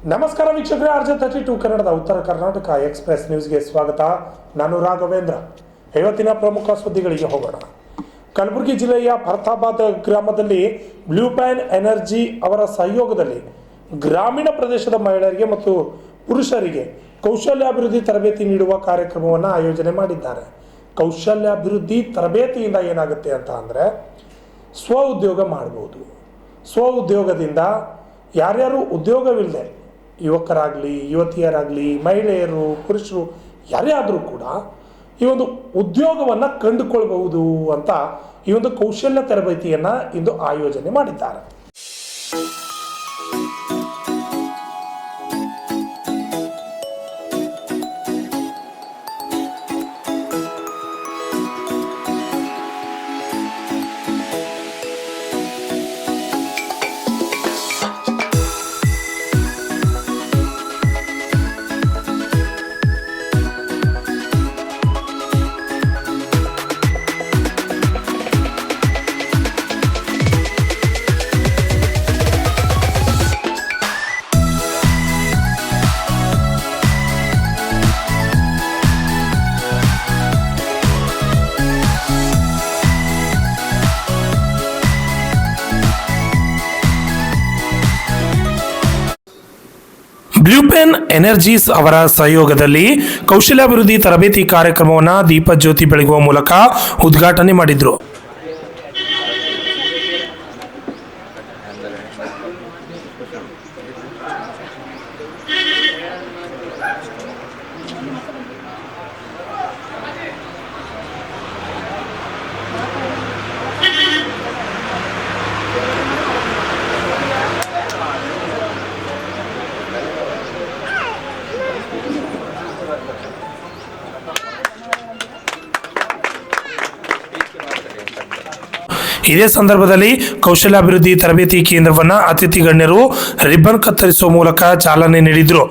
ನಮಸ್ಕಾರ ವೀಕ್ಷಕರೇ, RJ32 ಕನ್ನಡದ ಉತ್ತರ ಕರ್ನಾಟಕ ಎಕ್ಸ್‌ಪ್ರೆಸ್ ನ್ಯೂಸ್ಗೆ ಸ್ವಾಗತ. ನಾನು ರಾಘವೇಂದ್ರ. ಇವತ್ತಿನ ಪ್ರಮುಖ ಸುದ್ದಿಗಳಿಗೆ ಹೋಗೋಣ. ಕಲಬುರಗಿ ಜಿಲ್ಲೆಯ ಫರ್ತಾಬಾದ್ ಗ್ರಾಮದಲ್ಲಿ ಬ್ಲೂ ಪ್ಯಾನ್ ಎನರ್ಜಿ ಅವರ ಸಹಯೋಗದಲ್ಲಿ ಗ್ರಾಮೀಣ ಪ್ರದೇಶದ ಮಹಿಳೆಯರಿಗೆ ಮತ್ತು ಪುರುಷರಿಗೆ ಕೌಶಲ್ಯಾಭಿವೃದ್ಧಿ ತರಬೇತಿ ನೀಡುವ ಕಾರ್ಯಕ್ರಮವನ್ನು ಆಯೋಜನೆ ಮಾಡಿದ್ದಾರೆ. ಕೌಶಲ್ಯಾಭಿವೃದ್ಧಿ ತರಬೇತಿಯಿಂದ ಏನಾಗುತ್ತೆ ಅಂತ ಅಂದರೆ ಸ್ವ ಉದ್ಯೋಗ ಮಾಡ್ಬೋದು. ಸ್ವ ಉದ್ಯೋಗದಿಂದ ಯಾರ್ಯಾರು ಉದ್ಯೋಗವಿಲ್ಲದೆ ಯುವಕರಾಗಲಿ, ಯುವತಿಯರಾಗಲಿ, ಮಹಿಳೆಯರು, ಪುರುಷರು ಯಾರೇ ಆದರೂ ಕೂಡ ಈ ಒಂದು ಉದ್ಯೋಗವನ್ನು ಕಂಡುಕೊಳ್ಬಹುದು ಅಂತ ಈ ಒಂದು ಕೌಶಲ್ಯ ತರಬೇತಿಯನ್ನು ಇಂದು ಆಯೋಜನೆ ಮಾಡಿದ್ದಾರೆ. ಬ್ಲೂ ಪ್ಯಾನ್ ಎನರ್ಜೀಸ್ ಅವರ ಸಹಯೋಗದಲ್ಲಿ ಕೌಶಲ್ಯಾಭಿವೃದ್ಧಿ ತರಬೇತಿ ಕಾರ್ಯಕ್ರಮವನ್ನು ದೀಪ ಜ್ಯೋತಿ ಬೆಳಗುವ ಮೂಲಕ ಉದ್ಘಾಟನೆ ಮಾಡಿದರು. ಇದೇ ಸಂದರ್ಭದಲ್ಲಿ ಕೌಶಲ್ಯಾಭಿವೃದ್ಧಿ ತರಬೇತಿ ಕೇಂದ್ರವನ್ನು ಅತಿಥಿ ಗಣ್ಯರು ರಿಬ್ಬನ್ ಕತ್ತರಿಸುವ ಮೂಲಕ ಚಾಲನೆ ನೀಡಿದರು.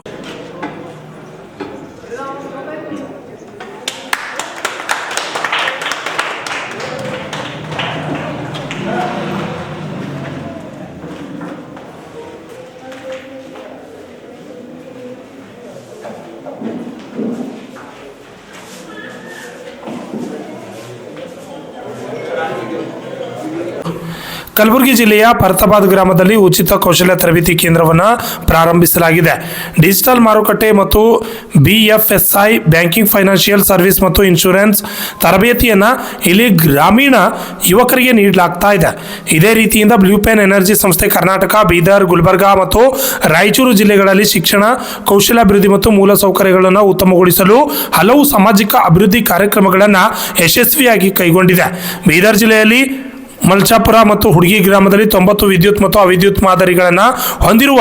ಕಲಬುರಗಿ ಜಿಲ್ಲೆಯ ಫರ್ತಾಬಾದ್ ಗ್ರಾಮದಲ್ಲಿ ಉಚಿತ ಕೌಶಲ್ಯ ತರಬೇತಿ ಕೇಂದ್ರವನ್ನು ಪ್ರಾರಂಭಿಸಲಾಗಿದೆ. ಡಿಜಿಟಲ್ ಮಾರುಕಟ್ಟೆ ಮತ್ತು BFSI ಬ್ಯಾಂಕಿಂಗ್, ಫೈನಾನ್ಷಿಯಲ್ ಸರ್ವಿಸ್ ಮತ್ತು ಇನ್ಶೂರೆನ್ಸ್ ತರಬೇತಿಯನ್ನು ಇಲ್ಲಿ ಗ್ರಾಮೀಣ ಯುವಕರಿಗೆ ನೀಡಲಾಗ್ತಾ ಇದೆ. ಇದೇ ರೀತಿಯಿಂದ ಬ್ಲೂ ಪ್ಯಾನ್ ಎನರ್ಜಿ ಸಂಸ್ಥೆ ಕರ್ನಾಟಕ, ಬೀದರ್, ಗುಲ್ಬರ್ಗಾ ಮತ್ತು ರಾಯಚೂರು ಜಿಲ್ಲೆಗಳಲ್ಲಿ ಶಿಕ್ಷಣ, ಕೌಶಲ್ಯಾಭಿವೃದ್ಧಿ ಮತ್ತು ಮೂಲಸೌಕರ್ಯಗಳನ್ನು ಉತ್ತಮಗೊಳಿಸಲು ಹಲವು ಸಾಮಾಜಿಕ ಅಭಿವೃದ್ಧಿ ಕಾರ್ಯಕ್ರಮಗಳನ್ನು ಯಶಸ್ವಿಯಾಗಿ ಕೈಗೊಂಡಿದೆ. ಬೀದರ್ ಜಿಲ್ಲೆಯಲ್ಲಿ ಮಲ್ಚಾಪುರ ಮತ್ತು ಹುಡುಗಿ ಗ್ರಾಮದಲ್ಲಿ 90 ವಿದ್ಯುತ್ ಮತ್ತು ಅವಿದ್ಯುತ್ ಮಾದರಿಗಳನ್ನು ಹೊಂದಿರುವ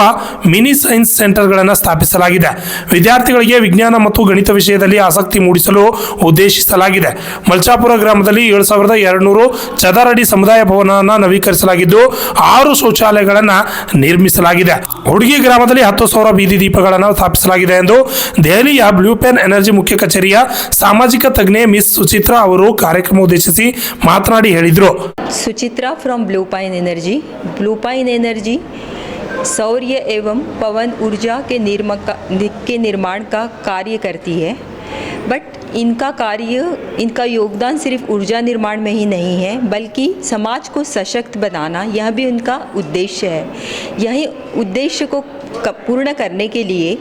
ಮಿನಿ ಸೈನ್ಸ್ ಸೆಂಟರ್ಗಳನ್ನು ಸ್ಥಾಪಿಸಲಾಗಿದೆ. ವಿದ್ಯಾರ್ಥಿಗಳಿಗೆ ವಿಜ್ಞಾನ ಮತ್ತು ಗಣಿತ ವಿಷಯದಲ್ಲಿ ಆಸಕ್ತಿ ಮೂಡಿಸಲು ಉದ್ದೇಶಿಸಲಾಗಿದೆ. ಮಲ್ಚಾಪುರ ಗ್ರಾಮದಲ್ಲಿ 7200 ಚದರಡಿ ಸಮುದಾಯ ಭವನವನ್ನು ನವೀಕರಿಸಲಾಗಿದ್ದು 6 ಶೌಚಾಲಯಗಳನ್ನು ನಿರ್ಮಿಸಲಾಗಿದೆ. ಹುಡುಗಿ ಗ್ರಾಮದಲ್ಲಿ 10,000 ಬೀದಿ ದೀಪಗಳನ್ನು ಸ್ಥಾಪಿಸಲಾಗಿದೆ ಎಂದು ದೆಹಲಿಯ ಬ್ಲೂ ಪ್ಯಾನ್ ಎನರ್ಜಿ ಮುಖ್ಯ ಕಚೇರಿಯ ಸಾಮಾಜಿಕ ತಜ್ಞೆ ಮಿಸ್ ಸುಚಿತ್ರಾ ಅವರು ಕಾರ್ಯಕ್ರಮ ಉದ್ದೇಶಿಸಿ ಮಾತನಾಡಿ ಹೇಳಿದರು. Suchitra from blue pine energy सौर्य एवं पवन ऊर्जा के निर्माण का कार्य करती है. बट इनका योगदान सिर्फ ऊर्जा निर्माण में ही नहीं है, बल्कि समाज को सशक्त बनाना यह भी उनका उद्देश्य है. यही उद्देश्य को पूर्ण करने के लिए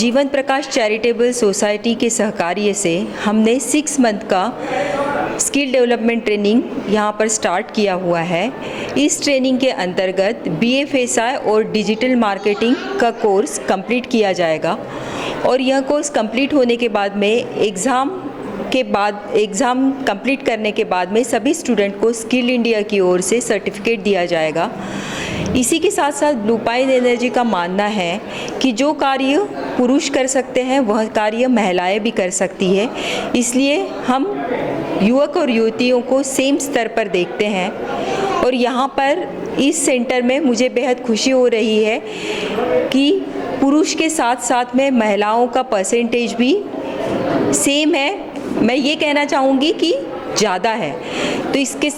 जीवन प्रकाश चैरिटेबल सोसाइटी के सहकार्य से हमने 6 मंथ का स्किल डेवलपमेंट ट्रेनिंग यहाँ पर स्टार्ट किया हुआ है. इस ट्रेनिंग के अंतर्गत BFSI और डिजिटल मार्केटिंग का कोर्स कंप्लीट किया जाएगा और यह कोर्स कंप्लीट होने के बाद में एग्ज़ाम कंप्लीट करने के बाद में सभी स्टूडेंट को स्किल इंडिया की ओर से सर्टिफिकेट दिया जाएगा. इसी के साथ साथ ब्लू पाइन एनर्जी का मानना है कि जो कार्य पुरुष कर सकते हैं वह कार्य महिलाएं भी कर सकती है. इसलिए हम युवक और युवतियों को सेम स्तर पर देखते हैं और यहाँ पर इस सेंटर में मुझे बेहद खुशी हो रही है कि पुरुष के साथ साथ में महिलाओं का परसेंटेज भी सेम है. मैं ये कहना चाहूँगी कि ज़्यादा है. तो इसके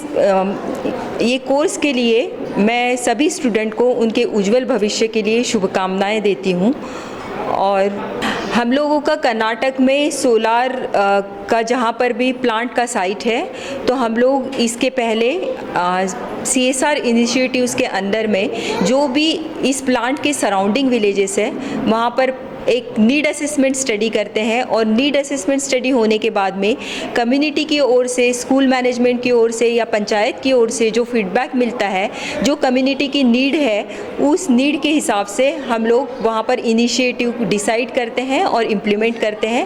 ये कोर्स के लिए मैं सभी स्टूडेंट को उनके उज्जवल भविष्य के लिए शुभकामनाएं देती हूँ। और हम लोगों का कर्नाटक में सोलार का जहाँ पर भी प्लांट का साइट है, तो हम लोग इसके पहले CSR इनिशिएटिव्स के अंदर में जो भी इस प्लांट के सराउंडिंग विलेजेस है वहाँ पर एक नीड असेसमेंट स्टडी करते हैं। और नीड असेसमेंट स्टडी होने के बाद में कम्युनिटी की ओर से, स्कूल मैनेजमेंट की ओर से या पंचायत की ओर से जो फीडबैक मिलता है, जो कम्युनिटी की नीड है, उस नीड के हिसाब से हम लोग वहाँ पर इनिशिएटिव डिसाइड करते हैं और इम्प्लीमेंट करते हैं।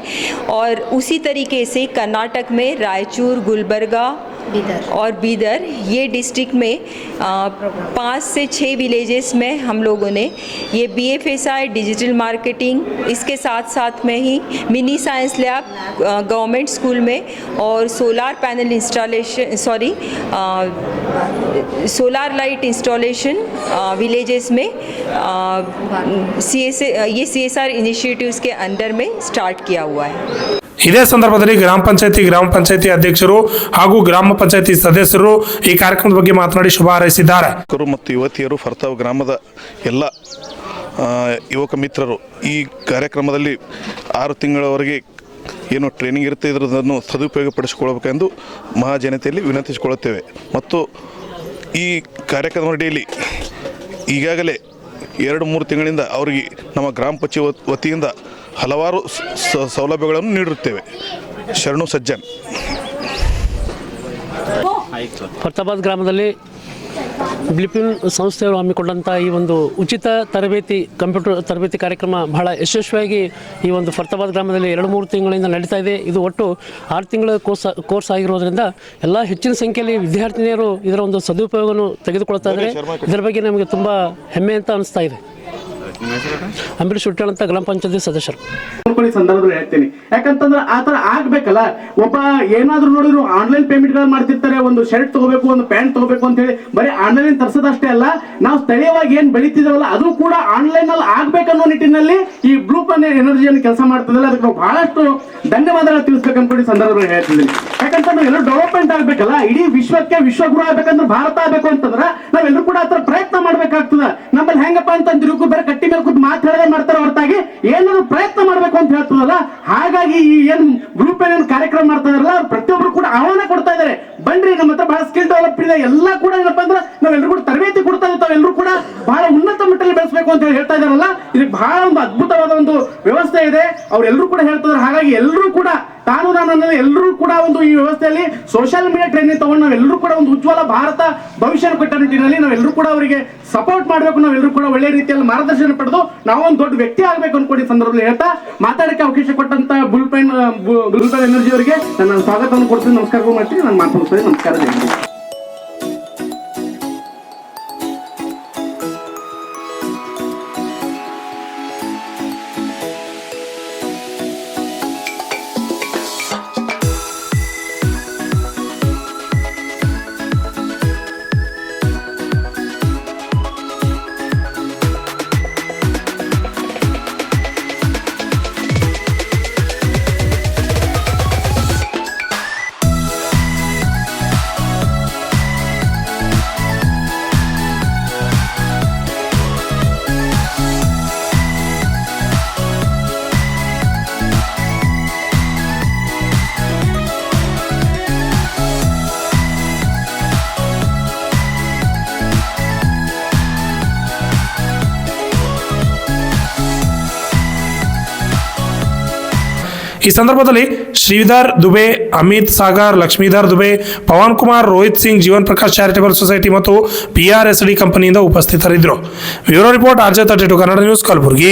और उसी तरीके से कर्नाटक में रायचूर, गुलबर्गा और बीदर ये डिस्ट्रिक्ट में 5 से 6 विलेजेस में हम लोगों ने ये BFSI, डिजिटल मार्केटिंग, इसके साथ साथ में ही mini science lab government school में और solar panel installation solar light installation villages में ये CSR इनिशिएटिव्स के अंडर में स्टार्ट किया हुआ है। ಇದೇ ಸಂದರ್ಭದಲ್ಲಿ ಗ್ರಾಮ ಪಂಚಾಯತಿ ಅಧ್ಯಕ್ಷರು ಹಾಗೂ ಗ್ರಾಮ ಪಂಚಾಯತಿ ಸದಸ್ಯರು ಈ ಕಾರ್ಯಕ್ರಮದ ಬಗ್ಗೆ ಮಾತನಾಡಿ ಶುಭ ಹಾರೈಸಿದ್ದಾರೆ. ಮತ್ತು ಯುವತಿಯರು ಫರ್ತಾವ್ ಗ್ರಾಮದ ಎಲ್ಲ ಯುವಕ ಮಿತ್ರರು ಈ ಕಾರ್ಯಕ್ರಮದಲ್ಲಿ 6 ತಿಂಗಳವರೆಗೆ ಏನು ಟ್ರೈನಿಂಗ್ ಇರುತ್ತೆ ಇದನ್ನು ಸದುಪಯೋಗಪಡಿಸಿಕೊಳ್ಳಬೇಕೆಂದು ಮಹಾಜನತೆಯಲ್ಲಿ ವಿನಂತಿಸಿಕೊಳ್ಳುತ್ತೇವೆ. ಮತ್ತು ಈ ಕಾರ್ಯಕ್ರಮ ಅಡಿಯಲ್ಲಿ ಈಗಾಗಲೇ 2-3 ತಿಂಗಳಿಂದ ಅವರಿಗೆ ನಮ್ಮ ಗ್ರಾಮ ಪಂಚಾಯತ್ ವತಿಯಿಂದ ಹಲವಾರು ಸೌಲಭ್ಯಗಳನ್ನು ನೀಡಿರುತ್ತೇವೆ. ಶರಣು ಸಜ್ಜನ್. ಫರ್ತಾಬಾದ್ ಗ್ರಾಮದಲ್ಲಿ ಬ್ಲಿಪಿನ್ ಸಂಸ್ಥೆಯವರು ಹಮ್ಮಿಕೊಂಡಂಥ ಈ ಒಂದು ಉಚಿತ ತರಬೇತಿ, ಕಂಪ್ಯೂಟರ್ ತರಬೇತಿ ಕಾರ್ಯಕ್ರಮ ಬಹಳ ಯಶಸ್ವಿಯಾಗಿ ಈ ಒಂದು ಫರ್ತಾಬಾದ್ ಗ್ರಾಮದಲ್ಲಿ 2-3 ತಿಂಗಳಿಂದ ನಡೀತಾ ಇದೆ. ಇದು ಒಟ್ಟು 6 ತಿಂಗಳ ಕೋರ್ಸ್ ಆಗಿರೋದ್ರಿಂದ ಎಲ್ಲ ಹೆಚ್ಚಿನ ಸಂಖ್ಯೆಯಲ್ಲಿ ವಿದ್ಯಾರ್ಥಿನಿಯರು ಇದರ ಒಂದು ಸದುಪಯೋಗವನ್ನು ತೆಗೆದುಕೊಳ್ತಾ ಇದ್ದಾರೆ. ಇದರ ಬಗ್ಗೆ ನಮಗೆ ತುಂಬ ಹೆಮ್ಮೆ ಅಂತ ಅನಿಸ್ತಾ ಇದೆ. ಅಂಬರೀಶ್ ಹುಟ್ಟಾಳ್ ಅಂತ ಗ್ರಾಮ ಪಂಚಾಯತಿ ಸದಸ್ಯರು. ಸಂದರ್ಭದಲ್ಲಿ ಹೇಳ್ತೀನಿ, ಯಾಕಂತಂದ್ರೆ ಆ ತರ ಆಗ್ಬೇಕಲ್ಲ. ಒಬ್ಬ ಏನಾದ್ರು ನೋಡಿದ್ರು ಆನ್ಲೈನ್ ಪೇಮೆಂಟ್ ಗಳು ಮಾಡ್ತಿರ್ತಾರೆ. ಒಂದು ಶರ್ಟ್ ತಗೋಬೇಕು, ಒಂದು ಪ್ಯಾಂಟ್ ತಗೋಬೇಕು ಅಂತ ಹೇಳಿ ಬರೀ ಆನ್ಲೈನ್ ತರಿಸೋದಷ್ಟೇ ಅಲ್ಲ, ನಾವು ಸ್ಥಳೀಯವಾಗಿ ಏನ್ ಬೆಳೀತಿದ್ದೇವಲ್ಲ ಅದು ಕೂಡ ಆನ್ಲೈನ್ ಅಲ್ಲಿ ಆಗ್ಬೇಕನ್ನೋ ನಿಟ್ಟಿನಲ್ಲಿ ಈ ಬ್ಲೂ ಪನ್ ಎನರ್ಜಿಯನ್ನು ಕೆಲಸ ಮಾಡ್ತಿದ್ದಲ್ಲ. ಅದಕ್ಕೆ ನಾವು ಬಹಳಷ್ಟು ಧನ್ಯವಾದಗಳು ತಿಳಿಸ್ಬೇಕು ಅನ್ಕೊಂಡು ಈ ಸಂದರ್ಭದಲ್ಲಿ ಹೇಳ್ತಿದ್ದೀನಿ. ಯಾಕಂತಂದ್ರೆ ಎಲ್ಲ ಡೆವಲಪ್ಮೆಂಟ್ ಆಗ್ಬೇಕಲ್ಲ, ಇಡೀ ವಿಶ್ವಕ್ಕೆ ವಿಶ್ವಗುರು ಆಗ್ಬೇಕಂದ್ರೆ ಭಾರತ ಆಗ್ಬೇಕು ಅಂತಂದ್ರೆ ನಾವೆಲ್ಲರೂ ಕೂಡ ಆತರ ಪ್ರಯತ್ನ ಮಾಡ್ಬೇಕಾಗ್ತದ. ನಮ್ಮಲ್ಲಿ ಹೆಂಗಪ್ಪ ಅಂತಂದ್ರೆ ಬೇರೆ ಕಟ್ಟಿ ಮೇಲೆ ಕೂತ್ ಮಾತಾಡದೆ ಮಾಡ್ತಾರೆ ಹೊರತಾಗಿ ಏನಾದ್ರು ಪ್ರಯತ್ನ ಮಾಡ್ಬೇಕು ಅಂತ ಹೇಳ್ತದಲ್ಲ. ಹಾಗಾಗಿ ಈ ಏನು ಗ್ರೂಪ್ ಏನೇನು ಕಾರ್ಯಕ್ರಮ ಮಾಡ್ತಾ ಇದಾರಲ್ಲ, ಪ್ರತಿಯೊಬ್ರು ಕೂಡ ಆಹ್ವಾನ ಕೊಡ್ತಾ ಇದಾರೆ, ಬನ್ರಿ ನಮ್ಮ ಹತ್ರ ಬಹಳ ಸ್ಕಿಲ್ ಡೆವಲಪ್ ಇದೆ, ಎಲ್ಲ ಕೂಡ ಏನಪ್ಪಾ ಅಂದ್ರೆ ನಾವೆಲ್ಲರೂ ಕೂಡ ತರಬೇತಿ ಕೊಡ್ತಾ ಇರ್ತಾವೆ, ಎಲ್ಲರೂ ಕೂಡ ಬಹಳ ಉನ್ನತ ಮಟ್ಟದಲ್ಲಿ ಬೆಳೆಸಬೇಕು ಅಂತ ಹೇಳಿ ಹೇಳ್ತಾ ಇದಾರಲ್ಲ. ಇದಕ್ಕೆ ಬಹಳ ಒಂದು ಅದ್ಭುತವಾದ ಒಂದು ವ್ಯವಸ್ಥೆ ಇದೆ, ಅವ್ರೆಲ್ಲರೂ ಕೂಡ ಹೇಳ್ತಿದ್ದಾರೆ. ಹಾಗಾಗಿ ಎಲ್ಲರೂ ಕೂಡ ತಾನು ನಾನು ಎಲ್ಲರೂ ಕೂಡ ಒಂದು ಈ ವ್ಯವಸ್ಥೆಯಲ್ಲಿ ಸೋಷಿಯಲ್ ಮೀಡಿಯಾ ಟ್ರೈನಿಂಗ್ ತಗೊಂಡು ನಾವೆಲ್ಲರೂ ಕೂಡ ಒಂದು ಉಜ್ವಲ ಭಾರತ ಭವಿಷ್ಯ ಕೊಟ್ಟ ನಿಟ್ಟಿನಲ್ಲಿ ನಾವೆಲ್ಲರೂ ಕೂಡ ಅವರಿಗೆ ಸಪೋರ್ಟ್ ಮಾಡಬೇಕು. ನಾವೆಲ್ಲರೂ ಕೂಡ ಒಳ್ಳೆ ರೀತಿಯಲ್ಲಿ ಮಾರ್ಗದರ್ಶನ ಪಡೆದು ನಾವೊಂದು ದೊಡ್ಡ ವ್ಯಕ್ತಿ ಆಗಬೇಕು ಅನ್ಕೊಂಡು ಈ ಸಂದರ್ಭದಲ್ಲಿ ಹೇಳ್ತಾ ಮಾತಾಡಕ್ಕೆ ಅವಕಾಶ ಕೊಟ್ಟಂತ ಬ್ಲೂ ಪೈನ್ ಎನರ್ಜಿ ಅವರಿಗೆ ನನ್ನ ಸ್ವಾಗತವನ್ನು ಕೊಡ್ತೀನಿ, ನಮಸ್ಕಾರ ಮಾಡ್ತೀನಿ. ನಾನು ಮಾತಾಡ್ತೀನಿ. ನಮಸ್ಕಾರ. ಈ ಸಂದರ್ಭದಲ್ಲಿ ಶ್ರೀಧರ್ ದುಬೆ, ಅಮಿತ್ ಸಾಗರ್, ಲಕ್ಷ್ಮೀಧರ್ ದುಬೆ, ಪವನ್ ಕುಮಾರ್, ರೋಹಿತ್ ಸಿಂಗ್, ಜೀವನ್ ಪ್ರಕಾಶ್ ಚಾರಿಟೇಬಲ್ ಸೊಸೈಟಿ ಮತ್ತು PRSD ಕಂಪನಿಯಿಂದ ಉಪಸ್ಥಿತರಿದ್ದರು. Bureau report RJ32 Kannada news, Kalaburagi.